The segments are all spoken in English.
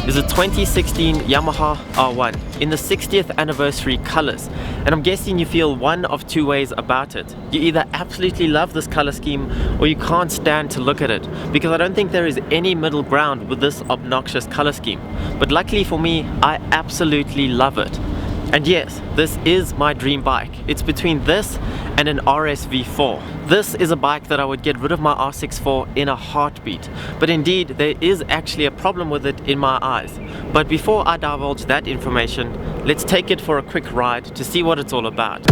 is a 2016 Yamaha R1 in the 60th anniversary colors, and I'm guessing you feel one of two ways about it. You either absolutely love this color scheme or you can't stand to look at it, because I don't think there is any middle ground with this obnoxious color scheme. But luckily for me, I absolutely love it. And yes, this is my dream bike. It's between this and an RSV4. This is a bike that I would get rid of my R6 for in a heartbeat. But indeed, there is actually a problem with it in my eyes. But before I divulge that information, let's take it for a quick ride to see what it's all about.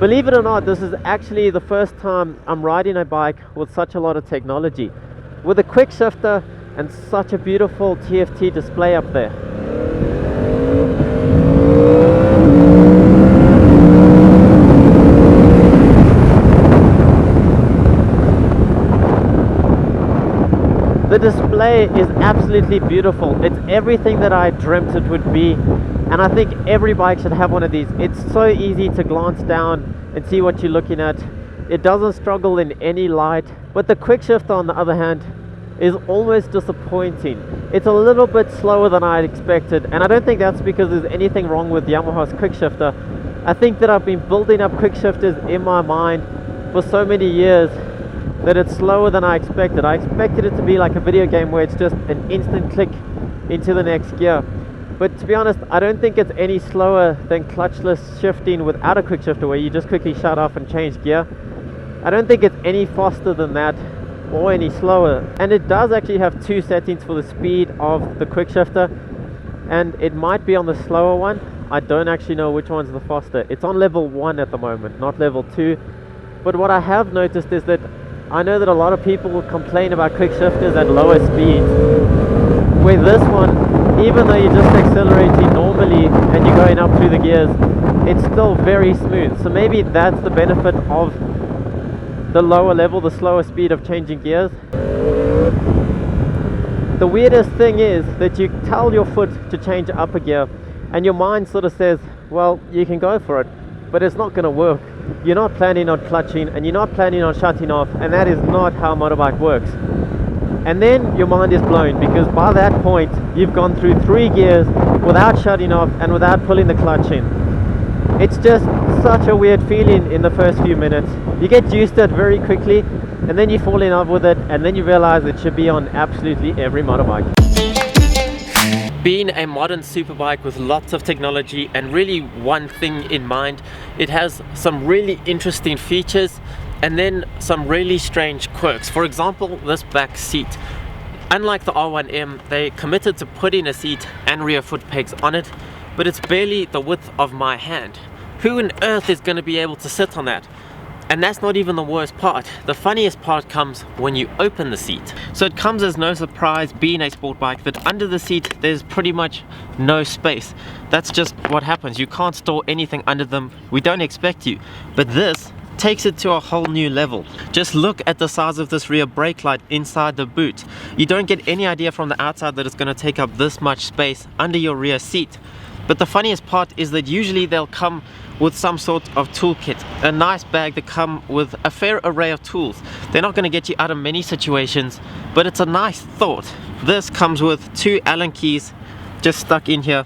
Believe it or not, this is actually the first time I'm riding a bike with such a lot of technology. With a quick shifter and such a beautiful TFT display up there. The display is absolutely beautiful. It's everything that I dreamt it would be, and I think every bike should have one of these. It's so easy to glance down and see what you're looking at. It doesn't struggle in any light, but the quick shifter on the other hand is almost disappointing. It's a little bit slower than I expected, and I don't think that's because there's anything wrong with Yamaha's quick shifter. I think that I've been building up quick shifters in my mind for so many years that it's slower than I expected. I expected it to be like a video game where it's just an instant click into the next gear. But to be honest, I don't think it's any slower than clutchless shifting without a quick shifter, where you just quickly shut off and change gear. I don't think it's any faster than that or any slower. And it does actually have two settings for the speed of the quick shifter, and it might be on the slower one. I don't actually know which one's the faster. It's on level 1 at the moment, not level 2. But what I have noticed is that I know that a lot of people will complain about quick shifters at lower speeds, where this one, even though you're just accelerating normally and you're going up through the gears, it's still very smooth. So maybe that's the benefit of the lower level, the slower speed of changing gears. The weirdest thing is that you tell your foot to change up a gear and your mind sort of says, well, you can go for it, but it's not going to work. You're not planning on clutching and you're not planning on shutting off, and that is not how a motorbike works. And then your mind is blown, because by that point you've gone through 3 gears without shutting off and without pulling the clutch in. It's just such a weird feeling in the first few minutes. You get used to it very quickly, and then you fall in love with it, and then you realize it should be on absolutely every motorbike. Being a modern superbike with lots of technology and really one thing in mind, it has some really interesting features and then some really strange quirks. For example, this back seat. Unlike the R1M, they committed to putting a seat and rear foot pegs on it, but it's barely the width of my hand. Who on earth is going to be able to sit on that? And that's not even the worst part. The funniest part comes when you open the seat. So it comes as no surprise, being a sport bike, that under the seat there's pretty much no space. That's just what happens. You can't store anything under them. We don't expect you. But this takes it to a whole new level. Just look at the size of this rear brake light inside the boot. You don't get any idea from the outside that it's going to take up this much space under your rear seat. But the funniest part is that usually they'll come with some sort of toolkit, a nice bag that come with a fair array of tools. They're not going to get you out of many situations, but it's a nice thought. This comes with 2 Allen keys just stuck in here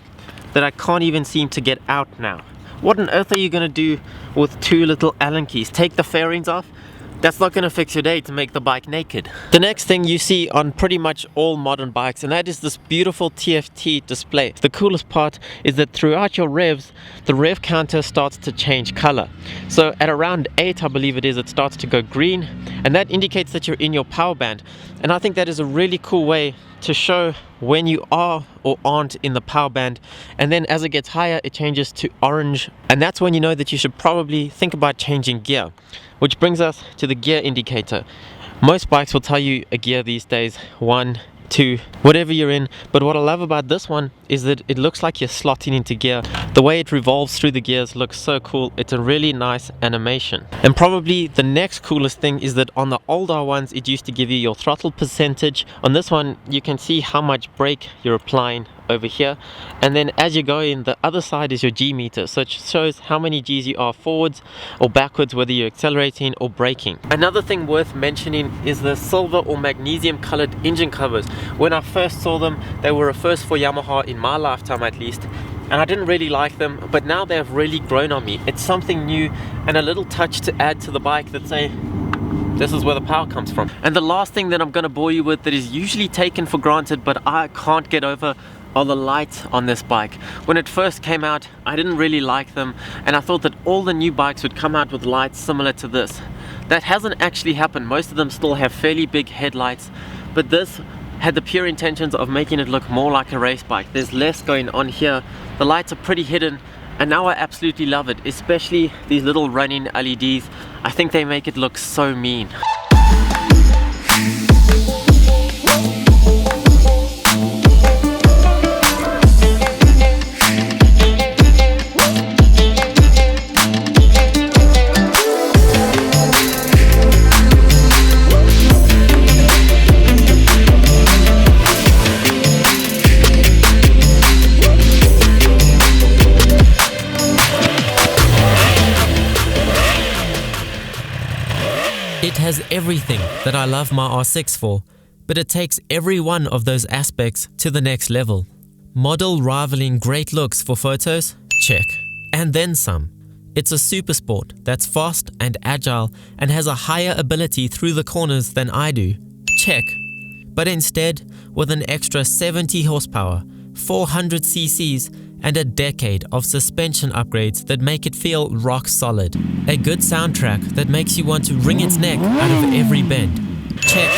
that I can't even seem to get out now. What on earth are you going to do with 2 little Allen keys? Take the fairings off? That's not going to fix your day to make the bike naked. The next thing you see on pretty much all modern bikes, and that is this beautiful TFT display. The coolest part is that throughout your revs, the rev counter starts to change color. So at around 8, I believe it is, it starts to go green, and that indicates that you're in your power band. And I think that is a really cool way to show when you are or aren't in the power band. And then as it gets higher, it changes to orange, and that's when you know that you should probably think about changing gear. Which brings us to the gear indicator. Most bikes will tell you a gear these days, 1, 2, whatever you're in. But what I love about this one is that it looks like you're slotting into gear. The way it revolves through the gears looks so cool. It's a really nice animation. And probably the next coolest thing is that on the older ones, it used to give you your throttle percentage. On this one, you can see how much brake you're applying over here, and then as you go in, the other side is your G meter, so it shows how many Gs you are forwards or backwards, whether you're accelerating or braking. Another thing worth mentioning is the silver or magnesium colored engine covers. When I first saw them, they were a first for Yamaha in my lifetime at least, and I didn't really like them, but now they have really grown on me. It's something new and a little touch to add to the bike that say this is where the power comes from. And the last thing that I'm going to bore you with that is usually taken for granted but I can't get over are the lights on this bike. When it first came out, I didn't really like them, and I thought that all the new bikes would come out with lights similar to this. That hasn't actually happened. Most of them still have fairly big headlights, but this had the pure intentions of making it look more like a race bike. There's less going on here. The lights are pretty hidden, and now I absolutely love it, especially these little running LEDs. I think they make it look so mean. It has everything that I love my R6 for, but it takes every one of those aspects to the next level. Model rivaling great looks for photos? Check. And then some. It's a super sport that's fast and agile and has a higher ability through the corners than I do? Check. But instead, with an extra 70 horsepower, 400 cc's, and a decade of suspension upgrades that make it feel rock solid. A good soundtrack that makes you want to wring its neck out of every bend. Check.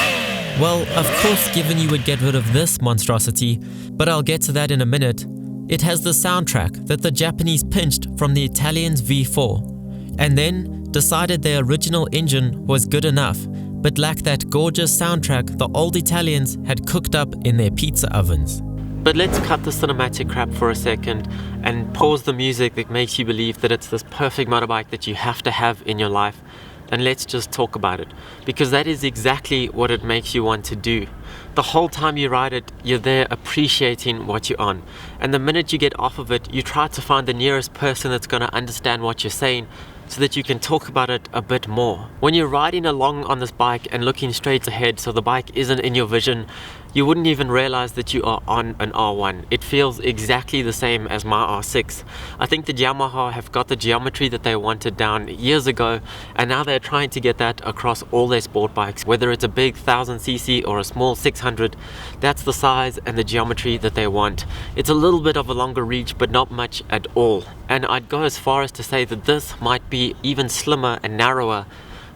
Well, of course given you would get rid of this monstrosity, but I'll get to that in a minute. It has the soundtrack that the Japanese pinched from the Italians V4, and then decided their original engine was good enough, but lacked that gorgeous soundtrack the old Italians had cooked up in their pizza ovens. But let's cut the cinematic crap for a second and pause the music that makes you believe that it's this perfect motorbike that you have to have in your life, and let's just talk about it, because that is exactly what it makes you want to do. The whole time you ride it, you're there appreciating what you're on, and the minute you get off of it, you try to find the nearest person that's going to understand what you're saying, so that you can talk about it a bit more. When you're riding along on this bike and looking straight ahead so the bike isn't in your vision, you wouldn't even realize that you are on an R1. It feels exactly the same as my R6. I think the Yamaha have got the geometry that they wanted down years ago, and now they're trying to get that across all their sport bikes. Whether it's a big 1000cc or a small 600, that's the size and the geometry that they want. It's a little bit of a longer reach, but not much at all. And I'd go as far as to say that this might be even slimmer and narrower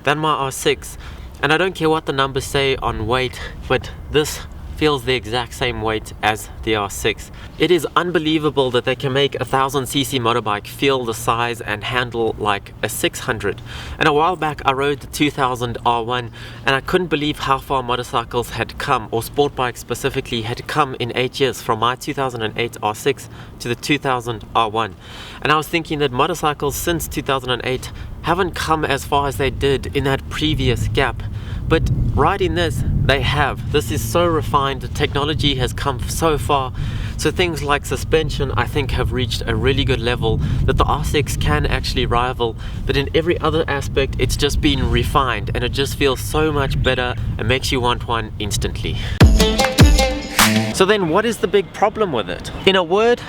than my R6. And I don't care what the numbers say on weight, but this feels the exact same weight as the R6. It is unbelievable that they can make a 1000cc motorbike feel the size and handle like a 600. And a while back I rode the 2000 R1 and I couldn't believe how far motorcycles had come, or sport bikes specifically, had come in 8 years, from my 2008 R6 to the 2000 R1. And I was thinking that motorcycles since 2008 haven't come as far as they did in that previous gap. But riding this, they have. This is so refined, the technology has come so far. So things like suspension, I think, have reached a really good level that the R6 can actually rival. But in every other aspect, it's just been refined, and it just feels so much better and makes you want one instantly. So then what is the big problem with it? In a word,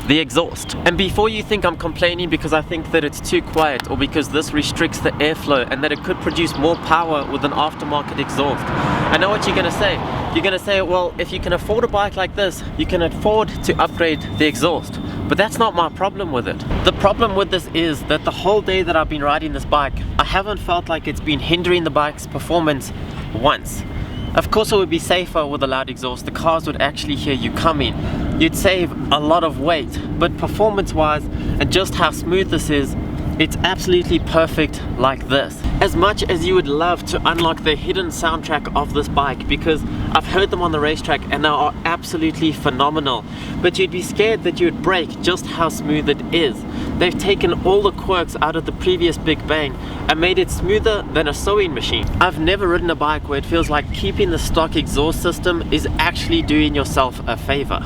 the exhaust. And before you think I'm complaining because I think that it's too quiet, or because this restricts the airflow and that it could produce more power with an aftermarket exhaust, I know what you're going to say. You're going to say, well, if you can afford a bike like this, you can afford to upgrade the exhaust. But that's not my problem with it. The problem with this is that the whole day that I've been riding this bike, I haven't felt like it's been hindering the bike's performance once. Of course it would be safer with a loud exhaust. The cars would actually hear you coming. You'd save a lot of weight, but performance wise and just how smooth this is, It's absolutely perfect like this. As much as you would love to unlock the hidden soundtrack of this bike, because I've heard them on the racetrack and they are absolutely phenomenal, but you'd be scared that you would break just how smooth it is. They've taken all the quirks out of the previous Big Bang and made it smoother than a sewing machine. I've never ridden a bike where it feels like keeping the stock exhaust system is actually doing yourself a favor.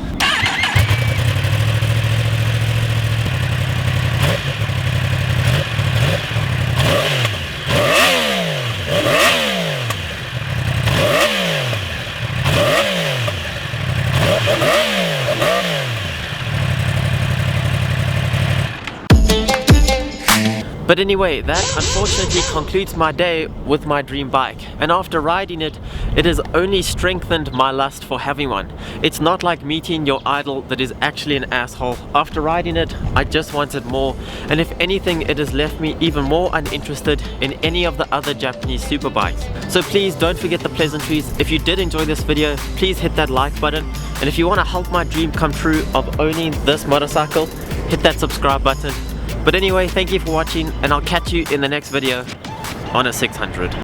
But anyway, that unfortunately concludes my day with my dream bike, and after riding it, it has only strengthened my lust for having one. It's not like meeting your idol that is actually an asshole. After riding it, I just wanted more, and if anything, it has left me even more uninterested in any of the other Japanese superbikes. So please don't forget the pleasantries. If you did enjoy this video, please hit that like button, and if you want to help my dream come true of owning this motorcycle, hit that subscribe button. But anyway, thank you for watching, and I'll catch you in the next video on a 600.